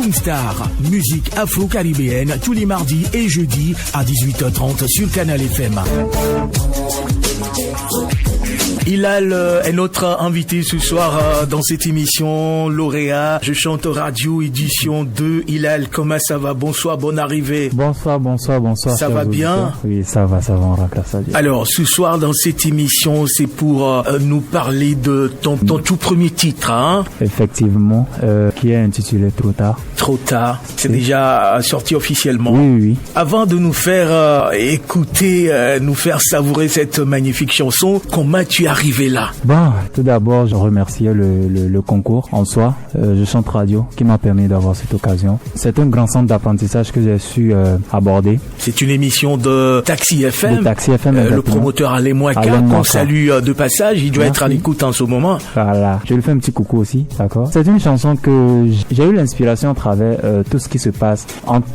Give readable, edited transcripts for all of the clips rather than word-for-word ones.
Boomstar, musique afro-caribéenne tous les mardis et jeudis à 18h30 sur Canal FM. Hilal est notre invité ce soir dans cette émission lauréat. Je chante radio édition 2. Hilal, comment ça va? Bonsoir, bonne arrivée. Bonsoir. Ça va bien? Oui, ça va, on grâce à Dieu. Alors, ce soir dans cette émission, c'est pour nous parler de ton tout premier titre, hein? Effectivement, qui est intitulé Trop tard. Trop tard. C'est déjà sorti officiellement. Oui. Avant de nous faire écouter, nous faire savourer cette magnifique chanson, comment tu es arrivé là? Bon, tout d'abord, je remercie le concours en soi. Je chante radio qui m'a permis d'avoir cette occasion. C'est un grand centre d'apprentissage que j'ai su aborder. C'est une émission de Taxi FM. De Taxi FM, le promoteur Alain Mouaka, qu'on salue de passage. Il doit être à l'écoute en ce moment. Voilà. Je lui fais un petit coucou aussi, d'accord? C'est une chanson que j'ai eu l'inspiration à travers tout ce qui se passe entre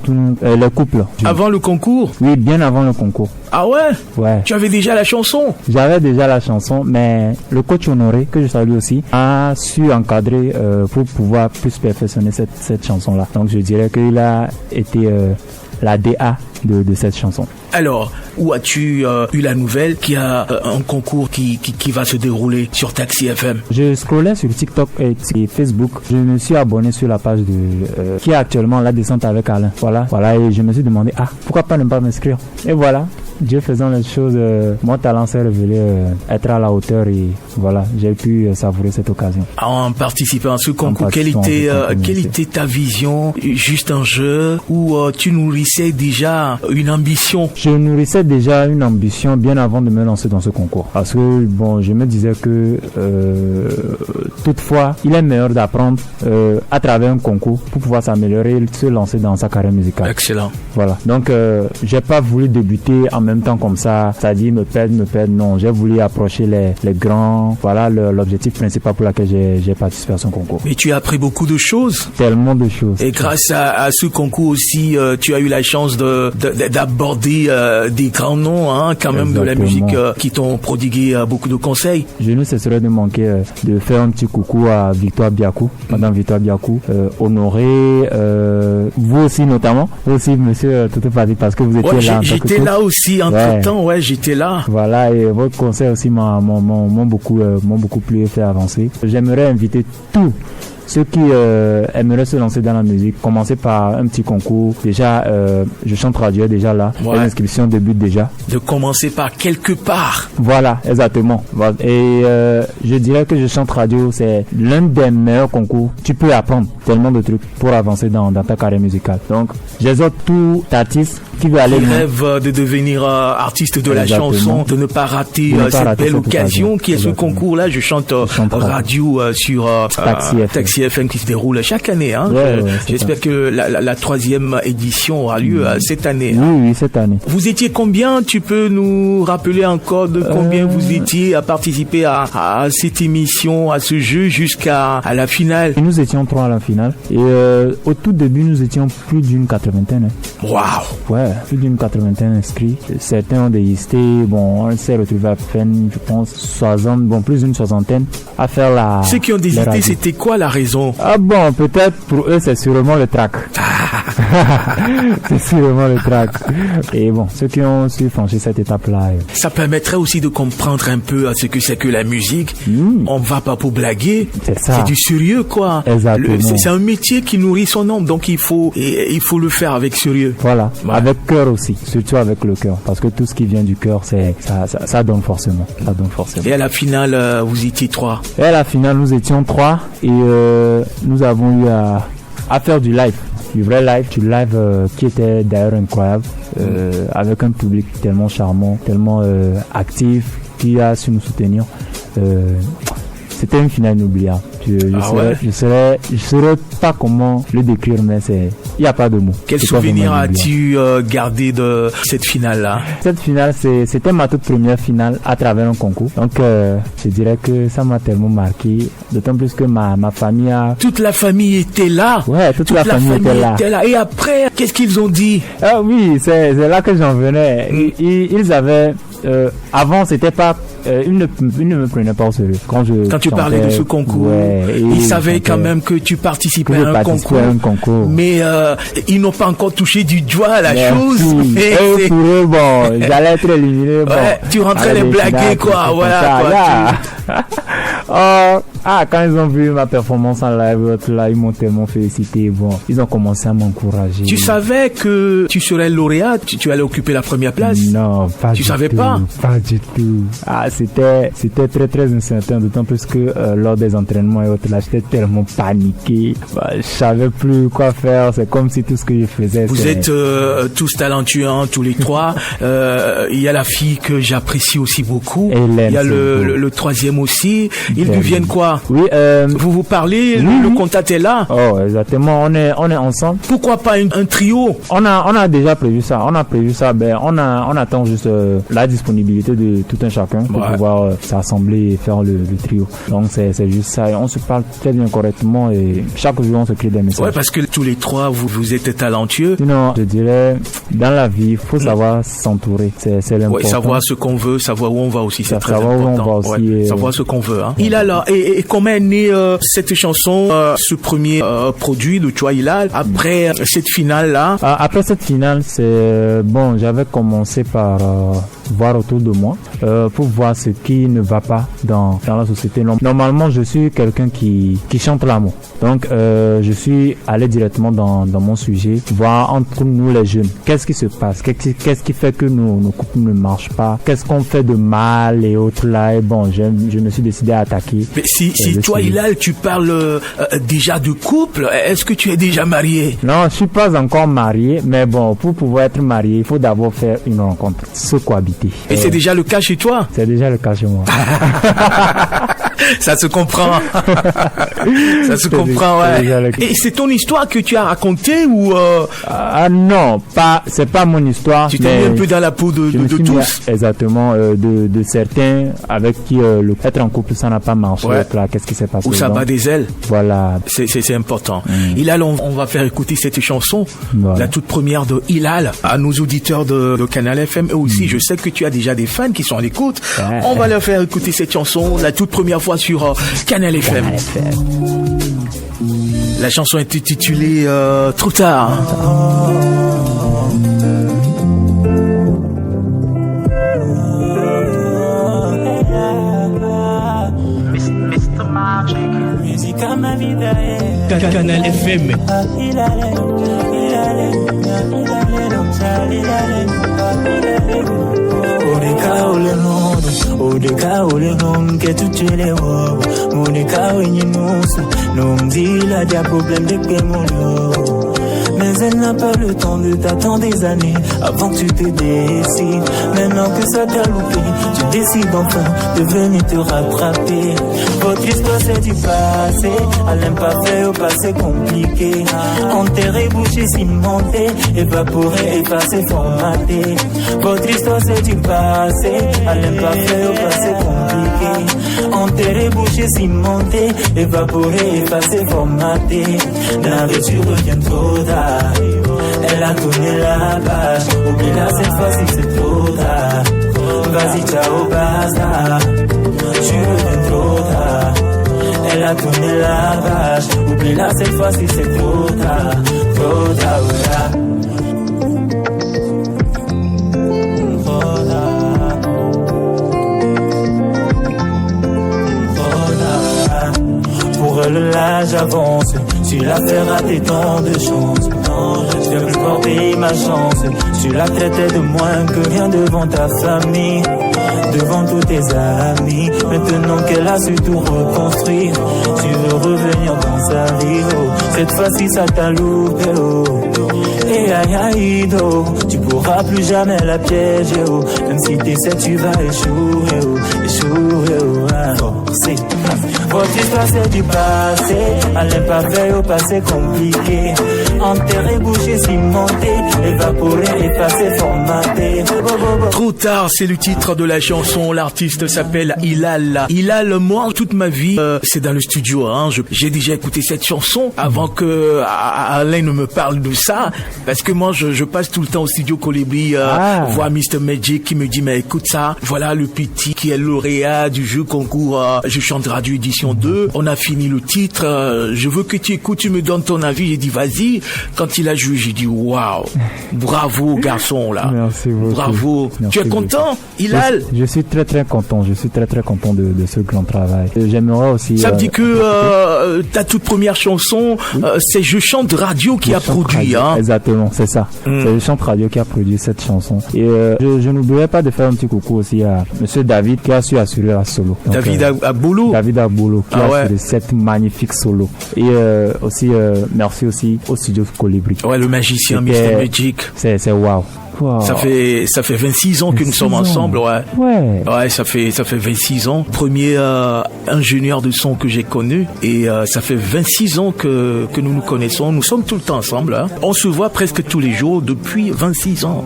les couples. Avant le concours? Oui, bien avant le concours. Ah ouais? Ouais. Tu avais déjà la chanson? J'avais déjà la chanson, mais le coach Honoré, que je salue aussi, a su encadrer pour pouvoir plus perfectionner cette chanson-là. Donc je dirais qu'il a été la DA de cette chanson. Alors, où as-tu eu la nouvelle qu'il y a un concours qui va se dérouler sur Taxi FM? Je scrollais sur TikTok et Facebook. Je me suis abonné sur la page qui est actuellement la descente avec Alain. Voilà, et je me suis demandé, pourquoi pas ne pas m'inscrire? Et voilà, Dieu faisant les choses, mon talent s'est révélé être à la hauteur et voilà, j'ai pu savourer cette occasion. En participant à ce concours, quelle était ta vision? Juste un jeu ou tu nourrissais déjà une ambition? Je nourrissais déjà une ambition bien avant de me lancer dans ce concours. Parce que, je me disais que toutefois, il est meilleur d'apprendre à travers un concours pour pouvoir s'améliorer et se lancer dans sa carrière musicale. Excellent. Voilà. Donc, j'ai pas voulu débuter en même temps comme ça, c'est-à-dire me perdre. Non, j'ai voulu approcher les grands. Voilà l'objectif principal pour lequel j'ai participé à ce concours. Et tu as appris beaucoup de choses. Tellement de choses. Et grâce à ce concours aussi, tu as eu la chance d'aborder des grands noms, hein, quand même. Exactement. De la musique qui t'ont prodigué beaucoup de conseils. Je ne cesserai de manquer de faire un petit coucou à Victoire Biakou, Madame Victoire Biakou, Honoré, vous aussi notamment, vous aussi Monsieur Toto Fadi, parce que vous étiez là. J'étais là aussi entre temps, j'étais là. Voilà, et votre conseil aussi m'ont beaucoup plu et fait avancer. J'aimerais inviter tous ceux qui aimeraient se lancer dans la musique, commencer par un petit concours. Déjà, je chante radio déjà là. L'inscription débute déjà. De commencer par quelque part. Voilà, exactement. Et je dirais que je chante radio, c'est l'un des meilleurs concours. Tu peux apprendre tellement de trucs pour avancer dans ta carrière musicale. Donc, j'exhorte tout artiste qui veut aller. Qui rêve de devenir artiste de la chanson, de ne pas rater cette belle occasion qui est ce concours-là. Je chante radio sur Taxi FM qui se déroule chaque année. Hein. J'espère que la 3e édition aura lieu cette année. Oui, cette année. Vous étiez combien? Tu peux nous rappeler encore de combien vous étiez à participer à cette émission, à ce jeu jusqu'à la finale? Nous étions 3 à la finale. Et au tout début, nous étions plus d'une 80aine. Waouh! Ouais, plus d'une 80aine inscrits. Certains ont désisté. On s'est retrouvé à peine, je pense, plus d'une 60aine à faire la. Ceux qui ont désisté, c'était quoi la raison? Peut-être pour eux, c'est sûrement le track. C'est sûrement le track. Et ceux qui ont su franchir cette étape-là. Ça permettrait aussi de comprendre un peu ce que c'est que la musique. On va pas pour blaguer. C'est ça. C'est du sérieux, quoi. Exactement. C'est un métier qui nourrit son âme, donc il faut le faire avec sérieux. Voilà. Avec cœur aussi, surtout avec le cœur, parce que tout ce qui vient du cœur, ça donne forcément. Et à la finale, vous étiez 3. Et à la finale, nous étions 3 et nous avons eu à faire du live. Du vrai live, qui était d'ailleurs incroyable, avec un public tellement charmant, tellement actif, qui a su nous soutenir. C'était une finale inoubliable. Je saurais pas comment le décrire, mais il n'y a pas de mots. Quel souvenir as-tu gardé de cette finale-là? Cette finale, c'était ma toute première finale à travers un concours. Donc, je dirais que ça m'a tellement marqué. D'autant plus que ma famille a... Toute la famille était là. Ouais, toute la famille était là. Et après, qu'est-ce qu'ils ont dit? Ah oui, c'est là que j'en venais. Ils avaient avant c'était pas il ne me prenait pas au sérieux quand tu parlais de ce concours. Ils savaient quand même que tu participais à un concours. Mais ils n'ont pas encore touché du doigt la chose. Et pour eux, bon, j'allais être éliminé. Bon, tu rentrais les blaguer, quoi. Voilà. Quand ils ont vu ma performance en live, là, ils m'ont tellement félicité. Bon, ils ont commencé à m'encourager. Tu savais que tu serais lauréat, tu allais occuper la première place? Non, pas du tout. Tu savais pas? Pas du tout. C'était très très incertain, d'autant plus que lors des entraînements et autres, là, j'étais tellement paniqué. Je savais plus quoi faire. C'est comme si tout ce que je faisais. Vous êtes tous talentueux, hein, tous les trois. Il y a la fille que j'apprécie aussi beaucoup. Hélène, il y a le troisième aussi. Ils lui viennent quoi? Oui. Vous parlez, le contact est là. Oh, exactement. On est ensemble. Pourquoi pas un trio? On a déjà prévu ça. On attend juste la disponibilité de tout un chacun pour pouvoir s'assembler et faire le trio. Donc c'est juste ça. Et on se parle très bien correctement et chaque jour on se crée des messages. Ouais, parce que tous les trois vous êtes talentueux. Sinon, je dirais dans la vie, il faut savoir s'entourer. C'est l'important. Ouais, savoir ce qu'on veut, savoir où on va aussi, c'est très important. Savoir où on va aussi. Savoir ce qu'on veut. Hein. Hilal, et comment est née cette chanson, ce premier produit de toi, Hilal, après cette finale là? Après cette finale, c'est bon. J'avais commencé par voir autour de moi pour voir ce qui ne va pas dans la société. Normalement, je suis quelqu'un qui chante l'amour. Donc, je suis allé directement dans mon sujet, voir entre nous les jeunes, qu'est-ce qui se passe, qu'est-ce qui fait que nos couples ne marchent pas, qu'est-ce qu'on fait de mal et autres là. Et bon, je me suis décidé à attaquer. Mais si toi, Hilal, tu parles déjà de couple, est-ce que tu es déjà marié? Non, je suis pas encore marié, mais bon, pour pouvoir être marié, il faut d'abord faire une rencontre, se cohabiter. Et c'est déjà le cas chez toi? C'est déjà le cas chez moi. Ça se comprend. Ça se comprend, ouais. Et c'est ton histoire que tu as racontée ou non, c'est pas mon histoire. Tu t'es mis un peu dans la peau de tous. Exactement, de certains avec qui être en couple ça n'a pas marché. Ouais. Là, qu'est-ce qui s'est passé? Ou ça bat des ailes. Voilà. C'est important. Hilal, on va faire écouter cette chanson, la toute première de Hilal, à nos auditeurs de Canal FM. Et aussi, je sais que tu as déjà des fans qui sont à l'écoute. Ouais. On va leur faire écouter cette chanson, la toute première fois sur Canal FM. La chanson est intitulée Trop tard. Canal FM. Odeka ole nom que tu le wo Monica wenye nusu Nomdila dia problème de pémolo. Mais elle n'a pas le temps de t'attendre des années avant que tu te décides. Maintenant que ça t'a loupé, tu décides enfin de venir te rattraper. Votre histoire c'est du passé, elle n'aime pas faire au passé compliqué. Enterré, bouché, cimenté, évaporé, effacé, formaté. Votre histoire c'est du passé, elle n'aime pas faire au passé compliqué. Enterré, bouché, cimenté, évaporé, effacé, formaté. Navré, tu reviens trop tard. Elle a tourné la page. Oublie là cette fois-ci c'est trop tard. Vas-y ciao basta. Tu reviens trop tard. Elle a tourné la page. Oublie là cette fois-ci c'est trop tard. Trop tard, voilà. Pour elle là j'avance. Tu l'as fait rater tant de chance. Je vais plus porter ma chance. Tu la traitais de moins que rien devant ta famille, devant tous tes amis. Maintenant qu'elle a su tout reconstruire, tu veux revenir dans sa vie. Oh. Cette fois-ci ça t'a loupé. Oh. Et aïe aïe oh. Tu pourras plus jamais la piéger. Oh. Même si t'essaies tu vas échouer. Oh. Échouer. Oh. Ah. Forcé. Votre histoire c'est du passé, à l'imparfait au passé compliqué. Enterré, bouché, cimenté, évaporé, effacé, formaté. Trop tard, c'est le titre de la chanson. L'artiste s'appelle Hilal. Hilal, moi, toute ma vie, c'est dans le studio. Hein. J'ai déjà écouté cette chanson avant que Alain ne me parle de ça, parce que moi, je passe tout le temps au studio Colibri, voir Mr. Magic qui me dit, mais écoute ça, voilà le petit qui est lauréat du jeu concours Je chante radio édition 2. On a fini le titre. Je veux que tu écoutes, tu me donnes ton avis. J'ai dit, vas-y. Quand il a joué, j'ai dit, waouh, bravo garçon là. Merci beaucoup. Bravo. Merci tu es content, beaucoup. Hilal? Je suis très très content. Je suis très très content de ce grand travail. J'aimerais aussi. Ça me dit que ta toute première chanson, c'est Je chante radio qui a produit. Radio. Hein. Exactement, c'est ça. C'est Je chante radio qui a produit cette chanson. Et je n'oublierai pas de faire un petit coucou aussi à Monsieur David qui a su assurer la solo. Donc, David Aboulou. David Aboulou qui a assuré cette magnifique solo. Et aussi merci aussi au studio Colibri. Ouais, le magicien Mr. Magic. C'est waouh. Wow. Ça fait 26 ans que nous sommes ensemble, ouais, ça fait 26 ans. Premier ingénieur de son que j'ai connu, et ça fait 26 ans que nous nous connaissons. Nous sommes tout le temps ensemble, hein. On se voit presque tous les jours depuis 26 ans.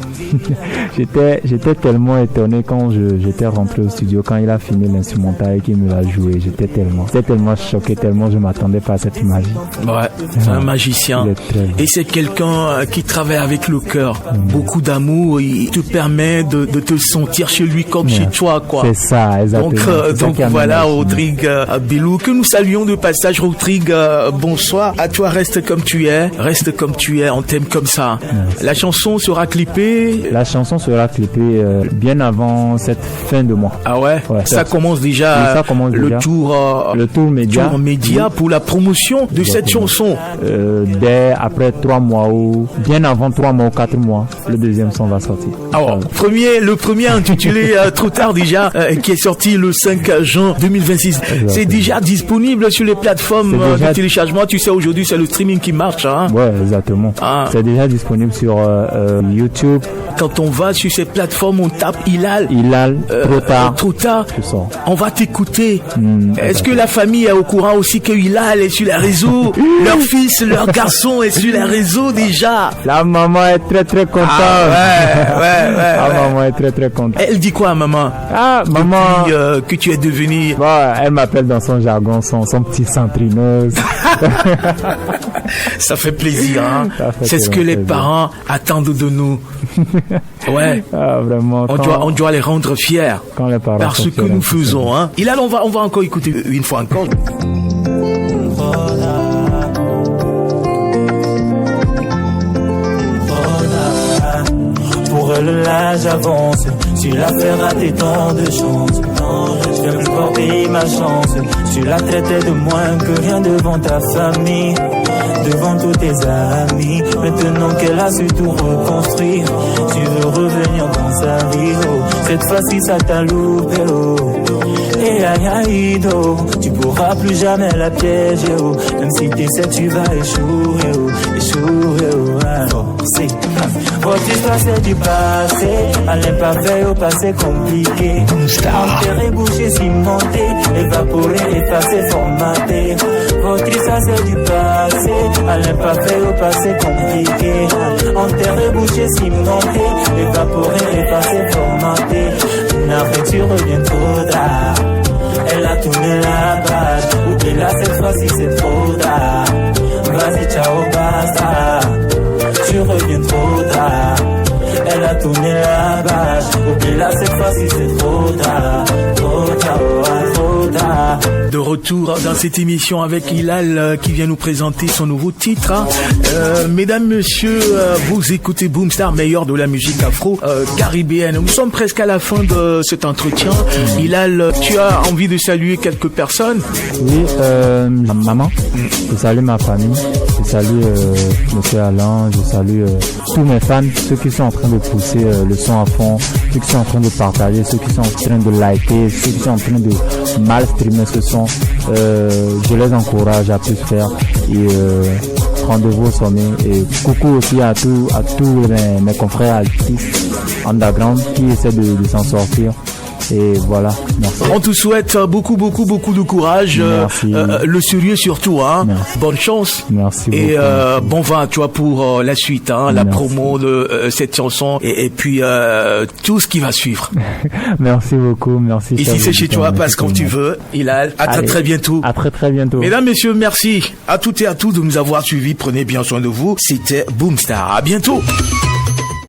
J'étais tellement étonné quand j'étais rentré au studio, quand il a fini l'instrumental et qu'il me l'a joué. J'étais tellement choqué, tellement je m'attendais pas à cette magie. Ouais, c'est un magicien. Et c'est quelqu'un qui travaille avec le cœur. Beaucoup d'amour. Il te permet de te sentir chez lui comme chez toi, quoi. C'est ça, exactement. Donc voilà, Rodrigue Bilou, que nous saluons de passage. Rodrigue, bonsoir. À toi, reste comme tu es. Reste comme tu es, on t'aime comme ça. Merci. La chanson sera clippée. La chanson sera clippée bien avant cette fin de mois. Ah ouais, ça commence déjà. Oui, ça commence le déjà. Tour média pour la promotion de cette chanson. Dès après 3 mois ou bien avant 3 mois ou 4 mois, le deuxième son va sortir. Alors, le premier intitulé Trop tard déjà, qui est sorti le 5 juin 2026. Exactement. C'est déjà disponible sur les plateformes de téléchargement. Tu sais, aujourd'hui, c'est le streaming qui marche. Hein? Ouais, exactement. C'est déjà disponible sur YouTube. Quand on va sur ces plateformes, on tape Hilal. Trop tard. On va t'écouter. Est-ce que la famille est au courant aussi que Hilal est sur les réseaux? Leur fils, leur garçon est sur les réseaux déjà. La maman est très très contente. Maman est très très contente. Elle dit quoi, maman? Maman. Depuis, que tu es devenu. Elle m'appelle dans son jargon son petit centrineuse. Ça fait plaisir, hein. C'est ce que les parents attendent de nous. Ouais. Vraiment. On doit les rendre fiers quand les parents par ce que nous faisons, hein. Hilal, on va encore écouter une fois encore. Pour elle, là j'avance. Tu l'as fait rater tant de chance. Je vais plus porter ma chance. Tu l'as traité de moins que rien devant ta famille, devant tous tes amis. Maintenant qu'elle a su tout reconstruire, tu veux revenir dans sa vie. Oh. Cette fois-ci ça t'a loupé. Oh. Et aïe aïe do, tu pourras plus jamais la piéger. Oh. Même si tu sais tu vas échouer. Oh. Échouer. Oh. Votre histoire c'est du passé, à l'imparfait au passé compliqué. Enterré, bouché, cimenté, évaporé, effacé, formaté. Votre histoire c'est du passé, à l'imparfait au passé compliqué. Enterré, bouché, cimenté, évaporé, effacé, formaté. Navré, tu reviens trop tard. Elle a tourné la page. Oublie là cette fois-ci c'est trop tard. Vas-y ciao basta. Tu reviens trop tard. Elle a tourné la page. Oublie là cette fois-ci c'est trop tard. Trop tard, trop tard. De retour dans cette émission avec Hilal qui vient nous présenter son nouveau titre. Hein. Mesdames, messieurs, vous écoutez Boomstar, meilleur de la musique afro-caribéenne. Nous sommes presque à la fin de cet entretien. Hilal, tu as envie de saluer quelques personnes? Oui, maman. Je salue ma famille. Je salue Monsieur Alain. Je salue tous mes fans, ceux qui sont en train de pousser le son à fond, ceux qui sont en train de partager, ceux qui sont en train de liker, ceux qui sont en train de mal streamer ce son. Je les encourage à plus faire et rendez-vous au sommet. Et coucou aussi à tous mes confrères artistes underground qui essaient de s'en sortir. Et voilà, merci. On te souhaite beaucoup de courage. Merci. Le sérieux surtout, hein. Merci. Bonne chance. Merci beaucoup. Et bon vent, tu vois, pour la suite, hein, la promo de cette chanson et puis tout ce qui va suivre. Merci beaucoup, merci. Ici c'est chez toi, passe quand tu veux. Hilal, à très bientôt. À très bientôt. Mesdames, messieurs, merci à toutes et à tous de nous avoir suivis. Prenez bien soin de vous. C'était Boomstar. À bientôt.